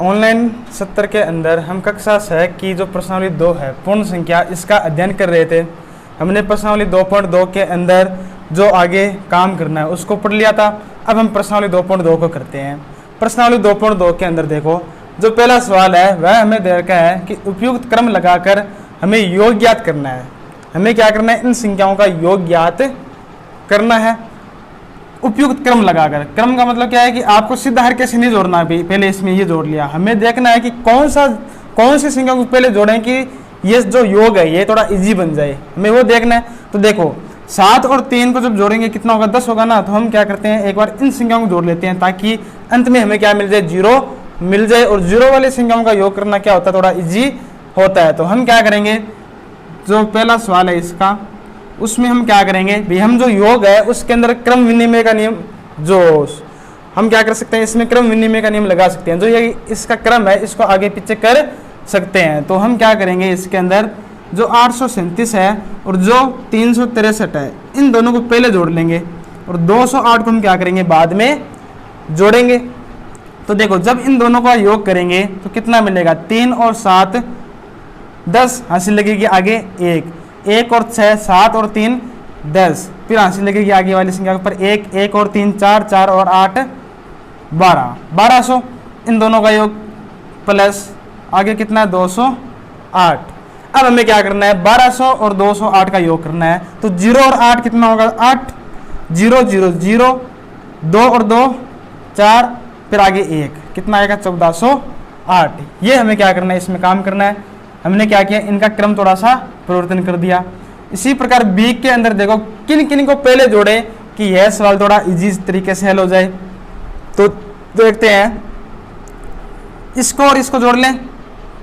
Online 70 के अंदर हम कक्षा 6 की जो प्रश्नावली 2 है पूर्ण संख्या, इसका अध्ययन कर रहे थे। हमने प्रश्नावली 2.2 के अंदर जो आगे काम करना है उसको पढ़ लिया था। अब हम प्रश्नावली 2.2 को करते हैं। प्रश्नावली 2.2 के अंदर देखो, जो पहला सवाल है वह हमें दे रखा है कि उपयुक्त क्रम लगाकर हमें योग ज्ञात करना है। हमें क्या करना है, इन संख्याओं का योग ज्ञात करना है उपयुक्त क्रम लगाकर। क्रम का मतलब क्या है कि आपको सीधा हर कैसे नहीं जोड़ना है, पहले इसमें ये जोड़ लिया। हमें देखना है कि कौन सी संख्या को पहले जोड़ें कि ये जो योग है ये थोड़ा इजी बन जाए, हमें वो देखना है। तो देखो 7 और 3 को जब जोड़ेंगे कितना होगा, 10 होगा ना। तो हम क्या करते हैं, एक बार इन संख्याओं को जोड़ लेते हैं ताकि अंत में हमें क्या मिल जाए, 0 मिल जाए। और 0 वाली संख्याओं का योग करना क्या होता है, थोड़ा इजी होता है। तो हम क्या करेंगे, जो पहला सवाल है इसका, उसमें हम क्या करेंगे भाई, हम जो योग है उसके अंदर क्रम विनिमय का नियम, जो हम क्या कर सकते हैं, इसमें क्रम विनिमय का नियम लगा सकते हैं। जो ये इसका क्रम है इसको आगे पीछे कर सकते हैं। तो हम क्या करेंगे, इसके अंदर जो 837 है और जो 363 है, इन दोनों को पहले जोड़ लेंगे और 208 को हम क्या करेंगे, बाद में जोड़ेंगे। तो देखो जब इन दोनों का योग करेंगे तो कितना मिलेगा, 3 और 7 10, हासिल लगेगी आगे 1 और 6 7 और 3 10, फिर हासिल लगेगी आगे वाली संख्या के ऊपर 1 और 3 4 4 और 8 12, 1200। इन दोनों का योग प्लस आगे कितना है, 208। अब हमें क्या करना है, 1200 और 208 का योग करना है। तो 0 और 8 कितना होगा, 8 0 0 0, 2 और 2 4, फिर आगे 1, कितना आएगा, 1408। ये हमें क्या करना है, इसमें काम करना है। हमने क्या किया, इनका क्रम थोड़ा सा परिवर्तन कर दिया। इसी प्रकार बी के अंदर देखो किन किन को पहले जोड़े कि यह सवाल थोड़ा इजी तरीके से हल हो जाए। तो देखते हैं, इसको और इसको जोड़ लें,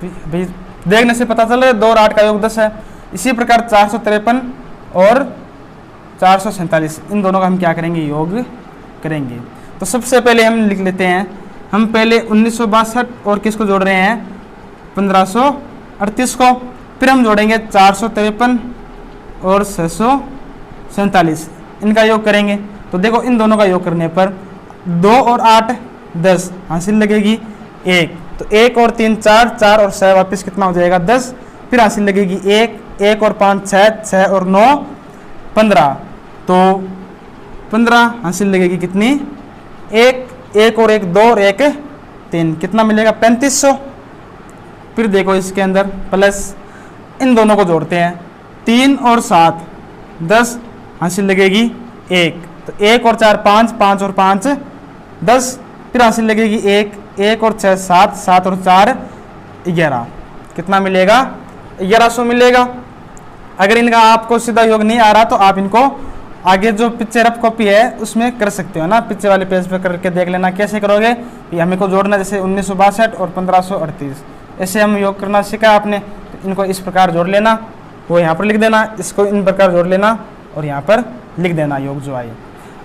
भाई देखने से पता चल रहा है 2 और 8 का योग 10 है। इसी प्रकार 453 और 447, इन दोनों का हम क्या करेंगे, योग करेंगे। तो सबसे पहले हम लिख लेते हैं, हम पहले 1962 और किसको जोड़ रहे हैं, 1538 को, फिर हम जोड़ेंगे 453 और 647, इनका योग करेंगे। तो देखो इन दोनों का योग करने पर 2 और 8 10, हासिल लगेगी 1, तो 1 और 3 4 4 और 6 वापस कितना हो जाएगा, 10, फिर हासिल लगेगी 1 और 5 6 6 और 9 15, तो 15 हासिल लगेगी कितनी, 1 और 1 2 और 1 3, कितना मिलेगा, 3500। फिर देखो इसके अंदर प्लस इन दोनों को जोड़ते हैं, 3 और 7 10, हासिल लगेगी 1, तो 1 और 4 5 5 और 5 10, फिर हासिल लगेगी 1 और 6 7 7 और 4 11, कितना मिलेगा, 1100 मिलेगा। अगर इनका आपको सीधा योग नहीं आ रहा तो आप इनको आगे जो पीछे रफ कॉपी है उसमें कर सकते हो ना, पीछे वाले पेज पे करके देख लेना कैसे करोगे। ये हमें को जोड़ना, जैसे 1962 और 1538, ऐसे हम योग करना सीखा आपने। तो इनको इस प्रकार जोड़ लेना, वो यहाँ पर लिख देना, इसको इन प्रकार जोड़ लेना और यहाँ पर लिख देना योग जो आए।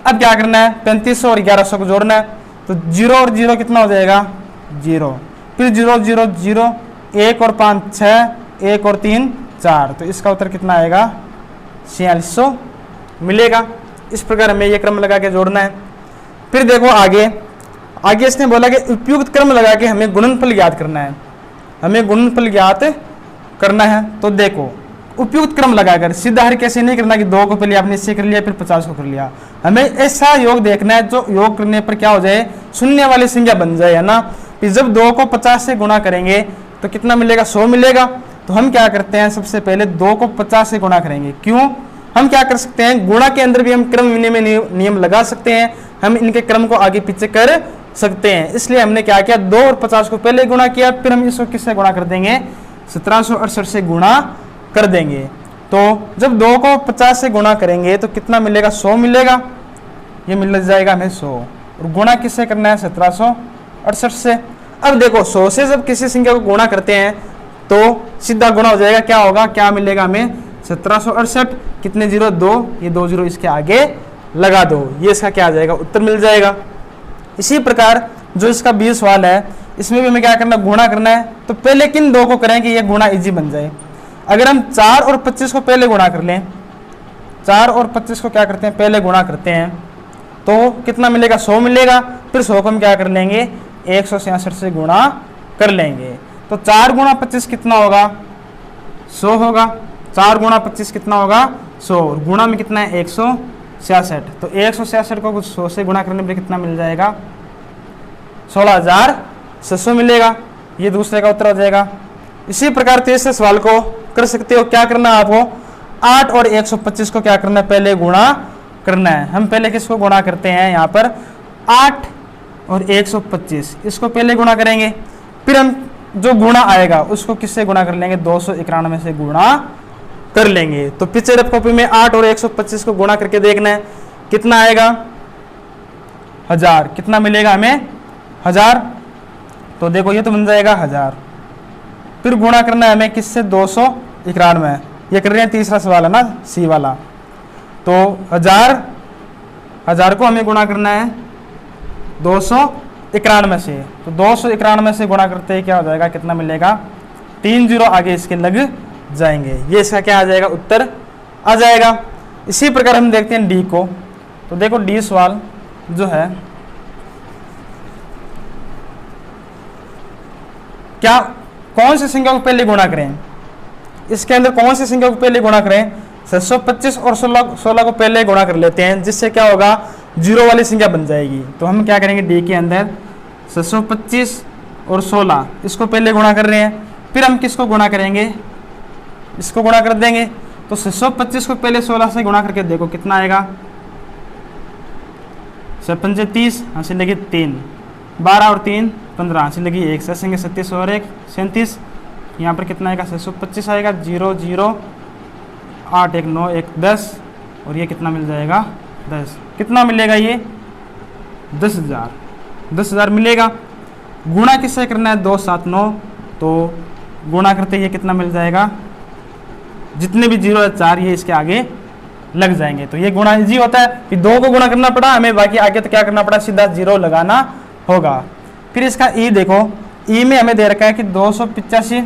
अब क्या करना है, 3500 और 1100 को जोड़ना है। तो 0 और 0 कितना हो जाएगा, 0, फिर 0 0 0, 1 और 5 6, 1 और 3 4, तो इसका उत्तर कितना आएगा, 4600 मिलेगा। इस प्रकार हमें ये क्रम लगा के जोड़ना है। फिर देखो आगे इसने बोला कि उपयुक्त क्रम लगा के हमें गुणनफल ज्ञात करना है, हमें गुणनफल ज्ञात करना है। तो देखो उपयुक्त क्रम लगाकर सीधा हर कैसे नहीं करना कि 2 को पहले आपने इससे कर लिया फिर 50 को कर लिया। हमें ऐसा योग देखना है जो योग करने पर क्या हो जाए, शून्य वाली संख्या बन जाए, है ना। फिर जब 2 को 50 से गुणा करेंगे तो कितना मिलेगा, 100 मिलेगा। तो हम क्या करते हैं, सबसे पहले 2 को 50 से गुणा करेंगे। क्यों, हम क्या कर सकते हैं, गुणा के अंदर भी हम क्रम विनिमय नियम लगा सकते हैं, हम इनके क्रम को आगे पीछे कर सकते हैं। इसलिए हमने क्या किया, 2 और 50 को पहले गुणा किया, फिर हम इसको किससे गुणा कर देंगे, 1768 से गुणा कर देंगे। तो जब 2 को 50 से गुणा करेंगे तो कितना मिलेगा, 100 मिलेगा, ये मिल जाएगा हमें 100। और गुणा किससे करना है, 1768 से। अब देखो 100 से जब किसी संख्या को गुणा करते हैं तो सीधा गुणा हो जाएगा, क्या होगा, क्या मिलेगा हमें, 1768, कितने 0 2, ये 2 0 इसके आगे लगा दो, ये इसका क्या आ जाएगा, उत्तर मिल जाएगा। इसी प्रकार जो इसका 20 सवाल है, इसमें भी हमें क्या करना, गुणा करना है। तो पहले किन 2 को करें कि ये गुणा इजी बन जाए। अगर हम 4 और 25 को पहले गुणा कर लें, 4 और 25 को क्या करते हैं, पहले गुणा करते हैं, तो कितना मिलेगा, 100 मिलेगा। फिर 100 को हम क्या कर लेंगे, 166 से गुणा कर लेंगे। तो 4 गुणा 25 कितना होगा, 100 होगा। 4 गुणा 25 कितना होगा, 100। गुणा में कितना है, 166। तो 166 को 100 से गुणा करने पर कितना मिल जाएगा, 16,600 मिलेगा। ये दूसरे का उत्तर हो जाएगा। इसी प्रकार तीसरे सवाल को कर सकते हो। क्या करना है आपको, 8 और 125 को क्या करना है, पहले गुणा करना है। हम पहले किसको गुणा करते हैं, यहाँ पर 8 और 125, इसको पहले गुणा करेंगे। फिर हम जो गुणा आएगा उसको किससे गुणा कर लेंगे, 291 से गुणा कर लेंगे। तो पिछले कॉपी में 8 और 125 को गुणा करके देखना है कितना आएगा, 1000। कितना मिलेगा हमें, 1000। तो देखो ये तो बन जाएगा 1000। फिर गुणा करना है हमें किससे, 291। ये कर रहे हैं तीसरा सवाल है ना, सी वाला। तो 1000 को हमें गुणा करना है 291 से। तो 291 से गुणा करते ही क्या हो जाएगा, कितना मिलेगा, 3 जीरो आगे इसके लग जाएंगे। ये इसका क्या आ जाएगा, उत्तर आ जाएगा। इसी प्रकार हम देखते हैं डी को। तो देखो डी सवाल जो है, क्या कौन सी संख्या को पहले गुणा करें, इसके अंदर कौन सी संख्या को पहले गुणा करें, 725 और 16 को पहले गुणा कर लेते हैं, जिससे क्या होगा, जीरो वाली संख्या बन जाएगी। तो हम क्या करेंगे, डी के अंदर 725 और 16 इसको पहले गुणा कर रहे हैं। फिर हम किसको गुणा करेंगे, इसको गुणा कर देंगे। तो 725 को पहले 16 से गुणा करके देखो कितना आएगा, 7 30, हासिल लगी 3, 12 और 3 15, हासिल लगी 1, 37 और 1 37। यहाँ पर कितना आएगा, 725 आएगा, 0 0 8 1 9 1 10, और ये कितना मिल जाएगा, 10। कितना मिलेगा ये, 10,000 मिलेगा। गुणा किससे करना है, 2 7 9। तो गुणा करते ये कितना मिल जाएगा, जितने भी 0 है 4 ये इसके आगे लग जाएंगे। तो ये गुणा इजी होता है। फिर 2 को गुणा करना पड़ा हमें, बाकी आगे तो क्या करना पड़ा, सीधा 0 लगाना होगा। फिर इसका ई देखो, ई में हमें दे रखा है कि 285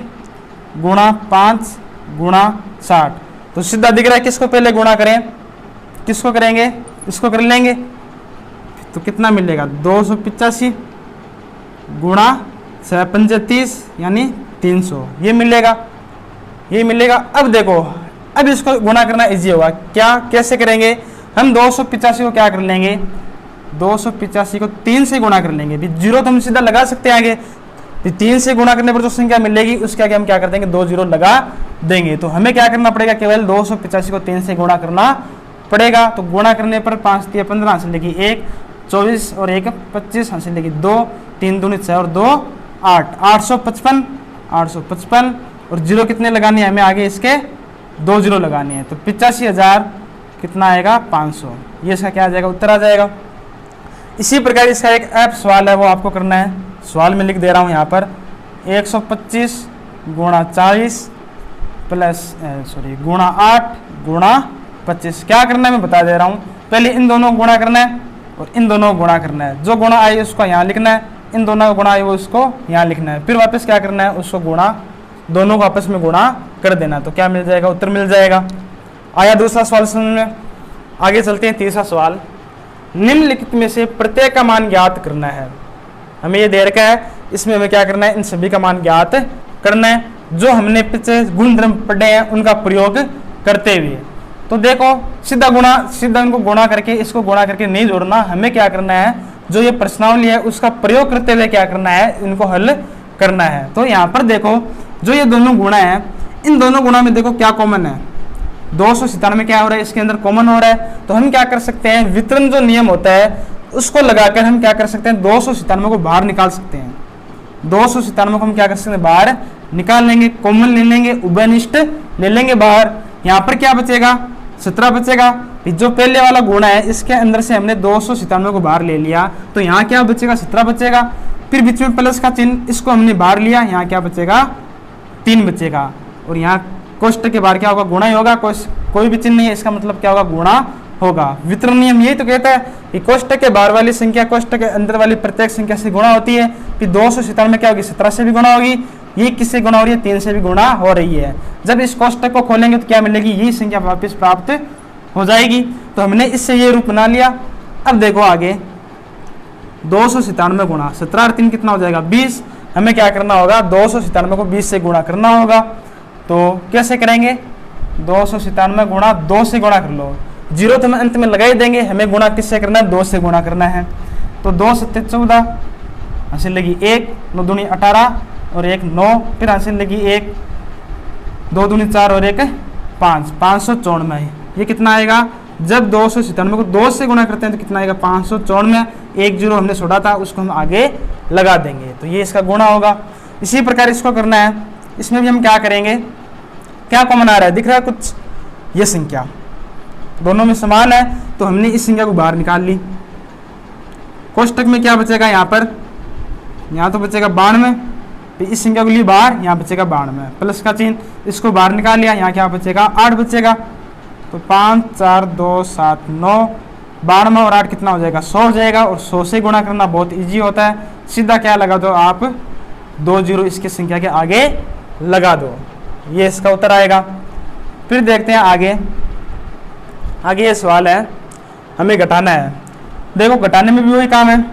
गुणा 5 गुणा 60। तो सीधा दिख रहा है किसको पहले गुणा करें, किसको करेंगे, इसको कर लेंगे। तो कितना मिलेगा, 285 गुणा 35 यानी 300, ये मिलेगा, ये मिलेगा। अब देखो, अब इसको गुणा करना इजी होगा। क्या, कैसे करेंगे, हम 285 को क्या कर लेंगे, 285 को 3 से गुणा कर लेंगे। भी जीरो तो हम सीधा लगा सकते हैं आगे, फिर 3 से गुणा करने पर जो संख्या मिलेगी उसके आगे हम क्या कर देंगे, 2 जीरो लगा देंगे। तो हमें क्या करना पड़ेगा, केवल 285 को 3 से गुणा करना पड़ेगा। तो गुणा करने पर 5 3 15, हासिल लगी 1, 24 और 1 25, हासिल लगी 2, 3 दूनी 6 और 2 8, 855 और जीरो कितने लगाने हैं हमें आगे, इसके 2 जीरो लगाने हैं। तो 85,000 कितना आएगा, 500। ये इसका क्या आ जाएगा, उत्तर आ जाएगा। इसी प्रकार इसका एक ऐप सवाल है, वो आपको करना है। सवाल में लिख दे रहा हूँ यहाँ पर, 125 गुणा 40 प्लस गुणा 8 गुणा 25। क्या करना है मैं बता दे रहा हूँ। पहले इन दोनों को गुणा करना है और इन दोनों को गुणा करना है। जो गुणा आई उसको यहाँ लिखना है, इन दोनों का गुणा आई वो उसको यहाँ लिखना है। फिर वापस क्या करना है, उसको गुणा, दोनों को आपस में गुणा कर देना। तो क्या मिल जाएगा, उत्तर मिल जाएगा। आया दूसरा सवाल समझ में। आगे चलते हैं तीसरा सवाल। निम्नलिखित में से प्रत्येक का मान ज्ञात करना है। हमें ये दे रखा है, इसमें हमें क्या करना है, इन सभी का मान ज्ञात करना है, जो हमने पिछले गुणधर्म पढ़े हैं उनका प्रयोग करते हुए। तो देखो, सीधा इनको गुणा करके, इसको गुणा करके नहीं जोड़ना, हमें क्या करना है, जो ये प्रश्नावली है उसका प्रयोग करते हुए क्या करना है, इनको हल करना है। तो यहाँ पर देखो, जो ये दोनों गुणा है, इन दोनों गुणा में देखो क्या कॉमन है, 297 क्या हो रहा है, इसके अंदर कॉमन हो रहा है। तो हम क्या कर सकते हैं, वितरण जो नियम होता है उसको लगाकर हम क्या कर सकते हैं, 297 को बाहर निकाल सकते हैं। 297 को हम क्या कर सकते हैं, बाहर निकाल लेंगे, कॉमन ले लेंगे, उभयनिष्ठ ले लेंगे बाहर। यहाँ पर क्या बचेगा, 17 बचेगा। जो पहले वाला गुणा है इसके अंदर से हमने 297 को बाहर ले लिया, तो यहाँ क्या बचेगा, 17 बचेगा। फिर बीच में प्लस का चिन्ह, इसको हमने बाहर लिया, यहाँ क्या बचेगा, 3 बचेगा। और यहाँ कोष्टक के बाहर क्या होगा, गुणा ही होगा, कोई भी चिन्ह नहीं है, इसका मतलब क्या होगा, गुणा होगा। वितरण नियम यही तो कहता है कि कोष्टक के बाहर वाली संख्या कोष्टक के अंदर वाली प्रत्येक संख्या से गुणा होती है। फिर 297 में क्या होगी, 17 से भी गुणा होगी, ये किससे गुणा हो रही है, 3 से भी गुणा हो रही है। जब इस कोष्टक को खोलेंगे तो क्या मिलेगी, यही संख्या वापस प्राप्त हो जाएगी। तो हमने इससे ये रूप बना लिया। अब देखो आगे, 297 गुणा 17 और 3 कितना हो जाएगा, 20। हमें क्या करना होगा, 297 को 20 से गुणा करना होगा। तो कैसे करेंगे, 297 गुणा 2 से गुणा कर लो, जीरो तो हम अंत में लगा ही देंगे, हमें गुणा किससे करना है, 2 से गुणा करना है। तो 2 सत्ते 14, हासिल लगी 1, 9 दूनी 18 और 1 9, फिर हासिल लगी 1, 2 दूनी 4 और 1 5, 594। ये कितना आएगा, जब 297 को 2 से गुणा करते हैं तो कितना आएगा, 594। 1 जीरो हमने छोड़ा था उसको हम आगे लगा देंगे, तो ये इसका गुणा होगा। इसी प्रकार इसको करना है, इसमें भी हम क्या करेंगे, क्या कॉमन आ रहा है, दिख रहा है कुछ, ये संख्या दोनों में समान है, तो हमने इस संख्या को बाहर निकाल ली। कोष्टक में क्या बचेगा, यहाँ तो बचेगा 92, फिर इस संख्या को ली बाहर, यहाँ बचेगा 92, प्लस का चिन्ह, इसको बाहर निकाल लिया, यहाँ क्या बचेगा, 8 बचेगा। तो 5 4 2 7 9, 92 और 8 कितना हो जाएगा, 100 हो जाएगा। और 100 से गुणा करना बहुत इजी होता है, सीधा क्या लगा दो आप, 2 जीरो इसकी संख्या के आगे लगा दो, ये इसका उत्तर आएगा। फिर देखते हैं आगे ये सवाल है, हमें घटाना है। देखो घटाने में भी वही काम है,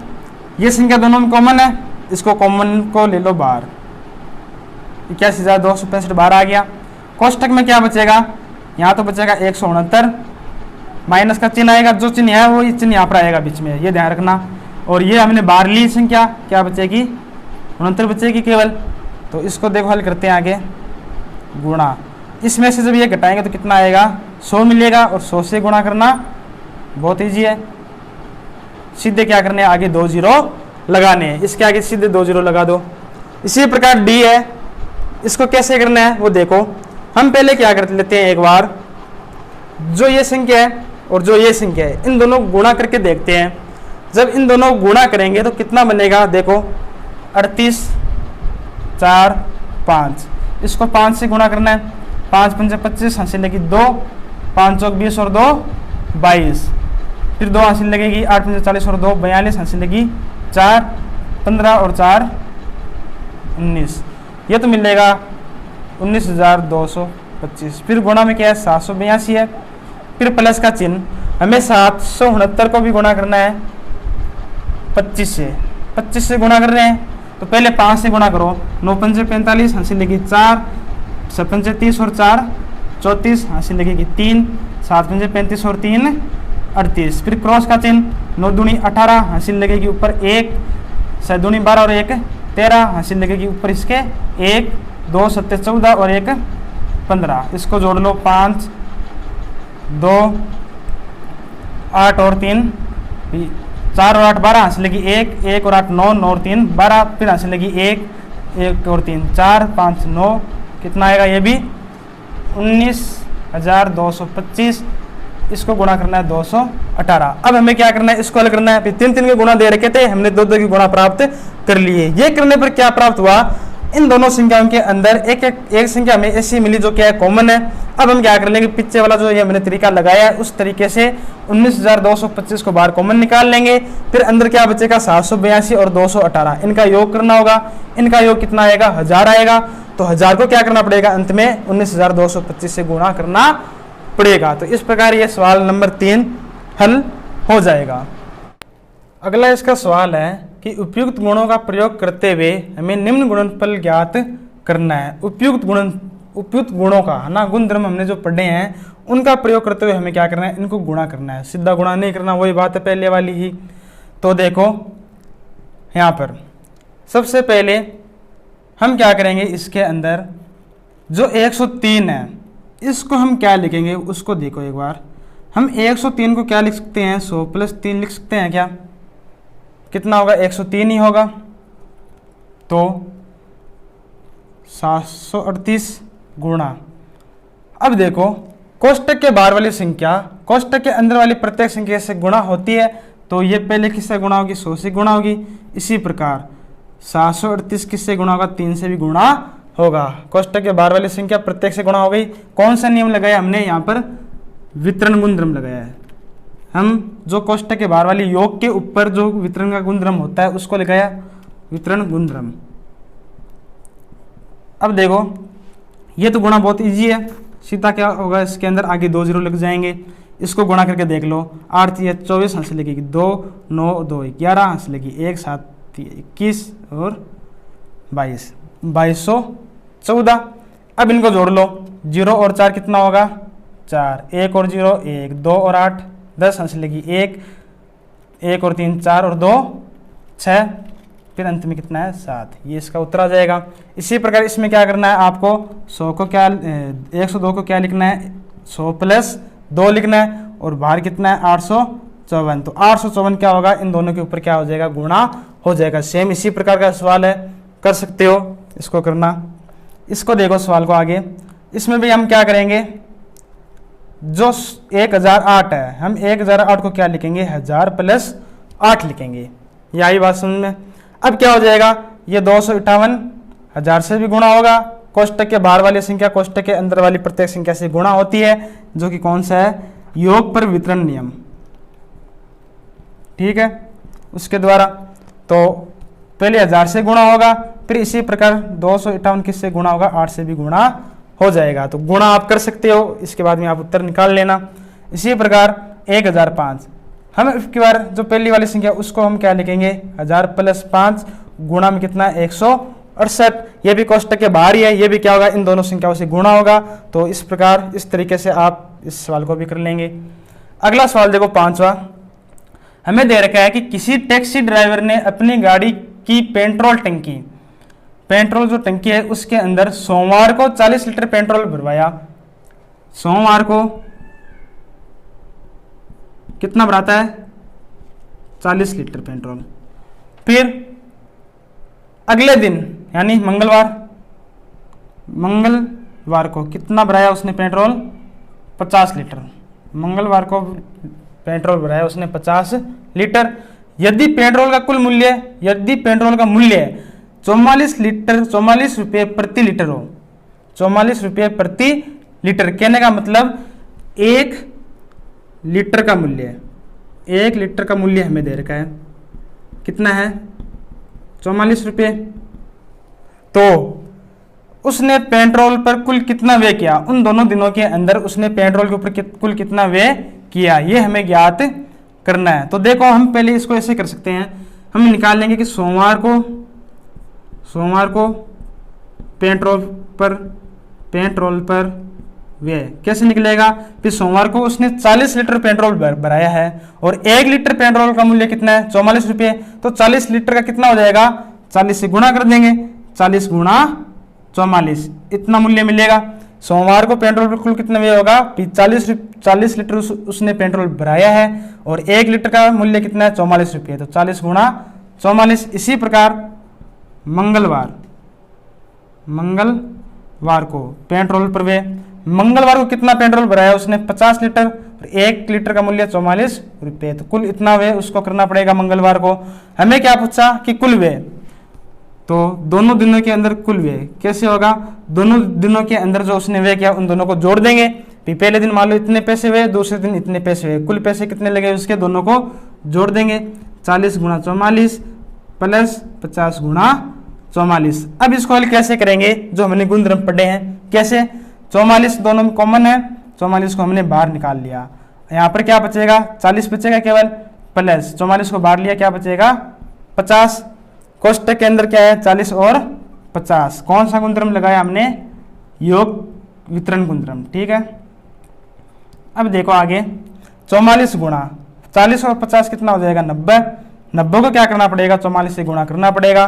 ये संख्या दोनों में कॉमन है, इसको कॉमन को ले लो बाहर, 81,265 बाहर आ गया। कोष्टक में क्या बचेगा, यहाँ तो बचेगा 169, माइनस का चिन्ह आएगा, जो चिन्ह है वो ये चिन्ह यहाँ पर आएगा बीच में, ये ध्यान रखना। और ये हमने बाहर ली संख्या, क्या बचेगी, 69 बचेगी केवल। तो इसको देखो हल करते हैं आगे, गुणा, इसमें से जब ये घटाएंगे तो कितना आएगा, 100 मिलेगा। और 100 से गुणा करना बहुत ईजी है, सीधे क्या करने, आगे 2 जीरो लगाने हैं, इसके आगे सीधे 2 जीरो लगा दो। इसी प्रकार डी है, इसको कैसे करना है वो देखो। हम पहले क्या कर लेते हैं, एक बार जो ये संख्या है और जो ये संख्या है, इन दोनों गुणा करके देखते हैं। जब इन दोनों गुणा करेंगे तो कितना बनेगा, देखो 38 4 5, इसको 5 से गुणा करना है, 5 5 25, हासिल लगेगी 2, 5 चौक 20 और 2 22, फिर 2 हासिल लगेगी, 8 5 40 और 2 42, हासिल लगेगी 4 15 और 4 19, ये तो मिलेगा 19,225। फिर गुणा में क्या है, 782 है, फिर प्लस का चिन्ह, हमें 769 को भी गुणा करना है 25 से गुणा कर रहे हैं। तो पहले 5 से गुणा करो, 9 5 45, हासिल लगेगी 4, 7 5 30 और 4 34, हासिल लगेगी 3, 7 5 35 और 3 38, फिर क्रॉस का चिन्ह, 9 दूनी 18, हासिल लगेगी ऊपर 1, 7 दूनी 12 और 1 13, हासिल लगेगी ऊपर इसके 1, 2 7 14 और 1 15, इसको जोड़ लो, 5 2 8 और 3 4 और 8 12, हासिल लगी 1, 1 और 8 9, 9 और 3 12, फिर हासिल लगी 1, 1 और 3 4, 5 9, कितना आएगा, ये भी 19,225। इसको गुणा करना है 218। अब हमें क्या करना है, इसको हल करना है। फिर 3 3 के गुणा दे रखे थे, हमने 2 2 के गुणा प्राप्त कर लिए। ये करने पर क्या प्राप्त हुआ, इन दोनों संख्याओं के अंदर एक संख्या हमें ऐसी मिली जो क्या है, कॉमन है। अब हम क्या कर लेंगे, पीछे वाला जो ये हमने तरीका लगाया है उस तरीके से 19,225 को बाहर कॉमन निकाल लेंगे। फिर अंदर क्या बचेगा, 782 और 218, इनका योग करना होगा। इनका योग कितना आएगा, 1000 आएगा। तो 1000 को क्या करना पड़ेगा, अंत में 19,225 से गुणा करना पड़ेगा। तो इस प्रकार ये सवाल नंबर 3 हल हो जाएगा। अगला इसका सवाल है कि उपयुक्त गुणों का प्रयोग करते हुए हमें निम्न गुणनफल ज्ञात करना है। उपयुक्त गुणों का है ना, गुण धर्म हमने जो पढ़े हैं उनका प्रयोग करते हुए हमें क्या करना है, इनको गुणा करना है। सीधा गुणा नहीं करना, वही बात है पहले वाली ही। तो देखो यहाँ पर सबसे पहले हम क्या करेंगे, इसके अंदर जो 103 है इसको हम क्या लिखेंगे उसको देखो एक बार। हम 103 को क्या लिख सकते हैं, 100 + 3 लिख सकते हैं क्या, कितना होगा, 103 ही होगा। तो 738 गुणा, अब देखो कोष्टक के बाहर वाली संख्या कोष्टक के अंदर वाली प्रत्येक संख्या से गुणा होती है, तो ये पहले किससे गुणा होगी, 100 से गुणा होगी। इसी प्रकार 738 किससे गुणा होगा, 3 से भी गुणा होगा। कोष्टक के बाहर वाली संख्या प्रत्येक से गुणा हो गई। कौन सा नियम लगाया हमने, यहाँ पर वितरण गुणधर्म लगाया है। हम जो कोष्टक के बाहर वाली योग के ऊपर जो वितरण का गुणधर्म होता है उसको लगाया वितरण गुणधर्म। अब देखो ये तो गुणा बहुत इजी है, सीधा क्या होगा, इसके अंदर आगे 2 जीरो लग जाएंगे। इसको गुणा करके देख लो, 8 3 24, हासिल लगेगी 2, 9 2 11, हासिल लगेगी 1 7 21 और 2214। अब इनको जोड़ लो, 0 और 4 कितना होगा 4, 1 और 0 1, 2 और 8 10, हंस लगी 1, 1 और 3 4 और 2 6, फिर अंत में कितना है 7। ये इसका उत्तर आ जाएगा। इसी प्रकार इसमें क्या करना है आपको, 100 को क्या 102 को क्या लिखना है 100 प्लस 2 लिखना है, और बाहर कितना है 854। तो 854 क्या होगा, इन दोनों के ऊपर क्या हो जाएगा गुणा हो जाएगा। सेम इसी प्रकार का सवाल है, कर सकते हो इसको करना। इसको देखो सवाल को आगे, इसमें भी हम क्या करेंगे, जो 1008 है हम 1008 को क्या लिखेंगे 1000 प्लस 8 लिखेंगे। यही बात समझ में। अब क्या हो जाएगा, ये 258 1000 से भी गुणा होगा, कोष्टक के बाहर वाली संख्या कोष्टक के अंदर वाली प्रत्येक संख्या से गुणा होती है, जो कि कौन सा है योग पर वितरण नियम, ठीक है, उसके द्वारा। तो पहले 1000 से गुणा होगा, फिर इसी प्रकार 258 किससे गुणा होगा 8 से भी गुणा हो जाएगा। तो गुणा आप कर सकते हो, इसके बाद में आप उत्तर निकाल लेना। इसी प्रकार 1005 हम इसकी बार जो पहली वाली संख्या उसको हम क्या लिखेंगे 1000 प्लस 5 गुणा में कितना 168। ये भी कोष्टक के बाहर ही है, ये भी क्या होगा इन दोनों संख्याओं से गुणा होगा। तो इस प्रकार इस तरीके से आप इस सवाल को भी कर लेंगे। अगला सवाल देखो 5वां, हमें दे रखा है कि किसी टैक्सी ड्राइवर ने अपनी गाड़ी की पेट्रोल जो टंकी है उसके अंदर सोमवार को 40 लीटर पेट्रोल भरवाया। सोमवार को कितना भराता है 40 लीटर पेट्रोल। फिर अगले दिन यानी मंगलवार को कितना भराया उसने पेट्रोल 50 लीटर। मंगलवार को पेट्रोल भराया उसने 50 लीटर। यदि पेट्रोल का मूल्य 44 रुपये प्रति लीटर हो, 44 रुपये प्रति लीटर, कहने का मतलब 1 लीटर का मूल्य हमें दे रखा है कितना है 44 रुपये। तो उसने पेट्रोल पर कुल कितना व्यय किया, उन दोनों दिनों के अंदर उसने पेट्रोल के ऊपर कुल कितना व्यय किया, ये हमें ज्ञात करना है। तो देखो हम पहले इसको ऐसे कर सकते हैं, हम निकाल लेंगे कि सोमवार को पेट्रोल पर व्यय कैसे निकलेगा। फिर सोमवार को उसने 40 लीटर पेट्रोल भराया है और 1 लीटर पेट्रोल का मूल्य कितना है 44 रुपये। तो 40 लीटर का कितना हो जाएगा 40 से गुणा कर देंगे, 40 गुणा 44 इतना मूल्य मिलेगा। सोमवार को पेट्रोल पर कुल कितना व्यय होगा 40 लीटर उसने पेट्रोल भराया है और 1 लीटर का मूल्य कितना है 44 रुपये। तो 40 गुणा 44। इसी प्रकार मंगलवार को पेट्रोल पर व्यय, मंगलवार को कितना पेट्रोल भराया उसने 50 लीटर और 1 लीटर का मूल्य 44 रुपये। तो कुल इतना व्यय उसको करना पड़ेगा मंगलवार को। हमें क्या पूछा कि कुल व्यय, तो दोनों दिनों के अंदर कुल व्यय कैसे होगा, दोनों दिनों के अंदर जो उसने व्यय किया उन दोनों को जोड़ देंगे। पहले दिन मान लो इतने पैसे हुए, दूसरे दिन इतने पैसे हुए, कुल पैसे कितने लगे उसके दोनों को जोड़ देंगे। 40 गुणा 44 प्लस 50 गुणा 44। अब इसको हल कैसे करेंगे, जो हमने गुणधर्म पढ़े हैं कैसे, 44 दोनों में कॉमन है, 44 को हमने बाहर निकाल लिया, यहाँ पर क्या बचेगा 40 बचेगा केवल, प्लस 44 को बाहर लिया क्या बचेगा 50। कोष्टक के अंदर क्या है 40 और 50, कौन सा गुणधर्म लगाया हमने योग वितरण गुणधर्म, ठीक है। अब देखो आगे 44 गुणा 40 और 50 कितना हो जाएगा 90। 90 को क्या करना पड़ेगा 44 से गुणा करना पड़ेगा।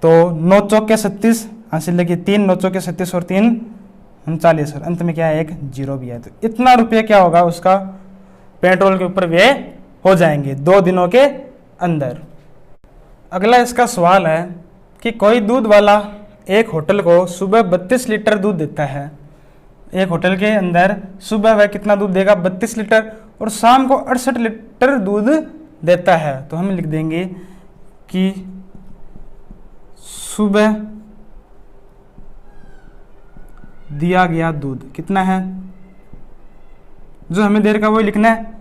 तो 9 चौक के 36 हासिल लगी 3, 9 चौक के 36 और 3 39 और अंत में क्या है एक 0 भी है। तो इतना रुपये क्या होगा उसका पेट्रोल के ऊपर व्यय हो जाएंगे 2 दिनों के अंदर। अगला इसका सवाल है कि कोई दूध वाला एक होटल को सुबह 32 लीटर दूध देता है। एक होटल के अंदर सुबह वह कितना दूध देगा 32 लीटर और शाम को 68 लीटर दूध देता है। तो हम लिख देंगे कि सुबह दिया गया दूध कितना है, जो हमें देर का वही लिखना है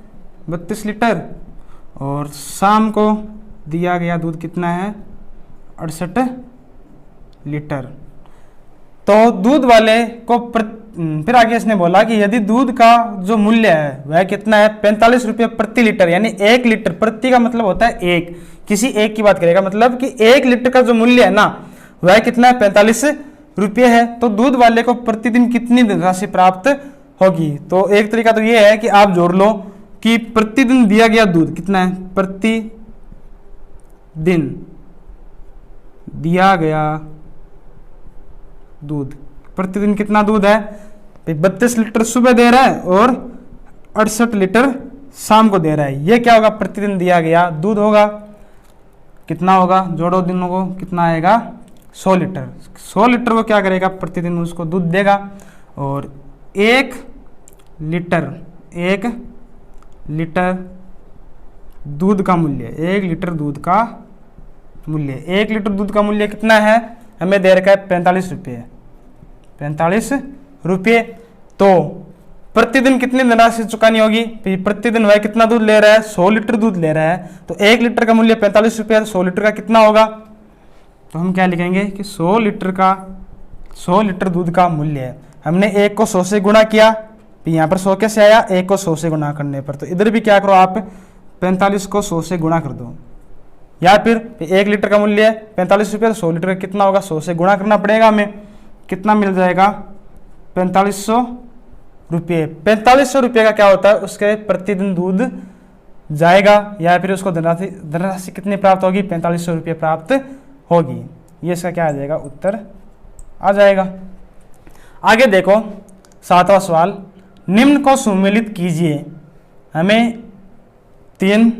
32 लीटर, और शाम को दिया गया दूध कितना है 68 लीटर। तो दूध वाले को फिर आगे इसने बोला कि यदि दूध का जो मूल्य है वह कितना है 45 रुपये प्रति लीटर, यानी 1 लीटर, प्रति का मतलब होता है एक, किसी एक की बात करेगा, मतलब कि 1 लीटर का जो मूल्य है ना वह कितना है, 45 रुपये है। तो दूध वाले को प्रतिदिन कितनी धनराशि प्राप्त होगी। तो एक तरीका तो ये है कि आप जोड़ लो कि प्रतिदिन दिया गया दूध कितना है, प्रतिदिन दिया गया दूध, प्रतिदिन कितना दूध है, 32 लीटर सुबह दे रहा है और 68 लीटर शाम को दे रहा है। ये क्या होगा, प्रतिदिन दिया गया दूध होगा। कितना होगा, जोड़ो दिनों को, कितना आएगा, 100 लीटर। 100 लीटर को क्या करेगा, प्रतिदिन उसको दूध देगा। और 1 लीटर दूध का मूल्य, 1 लीटर दूध का मूल्य, 1 लीटर दूध का मूल्य कितना है, हमें दे रखा है 45 रुपये, 45 रुपये। तो प्रतिदिन कितनी धनराशि चुकानी होगी, प्रतिदिन वह कितना दूध ले रहा है, 100 लीटर दूध ले रहा है। तो 1 लीटर का मूल्य 45 रुपये, 100 लीटर का कितना होगा, तो हम क्या लिखेंगे कि 100 लीटर दूध का मूल्य है। हमने 1 को 100 से गुणा किया, यहाँ पर 100 कैसे आया, 1 को 100 से गुणा करने पर। तो इधर भी क्या करो आप, 45 को 100 से गुणा कर दो, या फिर 1 लीटर का मूल्य है 45 रुपये, 100 लीटर का कितना होगा, 100 से गुणा करना पड़ेगा हमें। कितना मिल जाएगा, 4500 रुपये। 4500 रुपये का क्या होता है, उसके प्रतिदिन दूध जाएगा, या फिर उसको धनराशि कितनी प्राप्त होगी, 4500 रुपये प्राप्त होगी। ये इसका क्या आ जाएगा, उत्तर आ जाएगा। आगे देखो 7वां सवाल, निम्न को सुमेलित कीजिए। हमें 3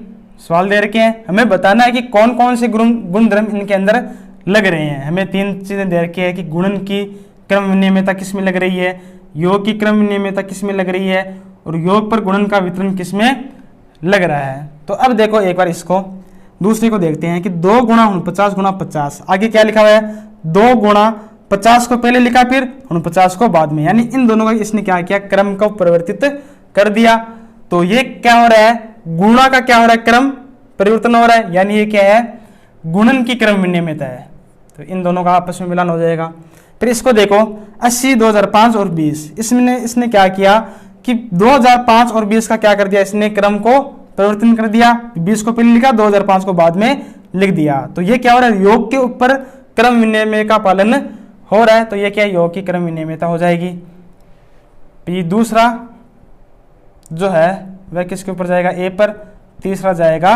सवाल दे रखे हैं, हमें बताना है कि कौन कौन से गुणधर्म इनके अंदर लग रहे हैं। हमें 3 चीजें दे रखी है कि गुणन की क्रम विनियमितता किस में लग रही है, योग की क्रम विनियमितता किस में लग रही है, और योग पर गुणन का वितरण किस में लग रहा है। तो अब देखो एक बार इसको दूसरे को देखते हैं कि 2 गुणा 49 गुणा 50, आगे क्या लिखा हुआ है, 2 गुणा 50 को पहले लिखा, फिर 49 को बाद में, यानी इन दोनों का इसने क्या किया, क्रम को परिवर्तित कर दिया। तो ये क्या हो रहा है, गुणा का क्या हो रहा है, क्रम परिवर्तन हो रहा है, यानी ये क्या है, गुणन की क्रम विनियमितता है। तो इन दोनों का आपस में मिलान हो जाएगा। फिर इसको देखो 80, 2005 और 20, इसने क्या किया कि 2005 और 20 का क्या कर दिया, इसने क्रम को परिवर्तन कर दिया, 20 को पहले लिखा, 2005 को बाद में लिख दिया। तो ये क्या हो रहा है, योग के ऊपर क्रम विनिमय का पालन हो रहा है। तो ये क्या है, योग की क्रम विनिमयता हो जाएगी। दूसरा जो है वह किसके ऊपर जाएगा, ए पर, तीसरा जाएगा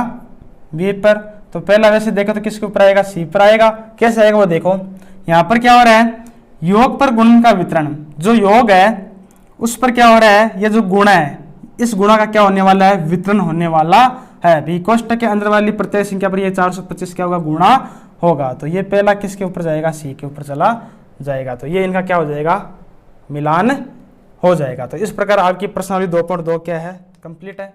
बी पर। तो पहला वैसे देखो तो किसके ऊपर आएगा, सी पर आएगा। कैसे आएगा वो देखो, यहाँ पर क्या हो रहा है, योग पर गुणन का वितरण, जो योग है उस पर क्या हो रहा है, ये जो गुणा है इस गुणा का क्या होने वाला है, वितरण होने वाला है। भी कोष्टक के अंदर वाली प्रत्येक संख्या पर ये 425 क्या होगा, गुणा होगा। तो ये पहला किसके ऊपर जाएगा, सी के ऊपर चला जाएगा। तो ये इनका क्या हो जाएगा, मिलान हो जाएगा। तो इस प्रकार आपकी प्रश्नावली 2.2 क्या है, कंप्लीट है।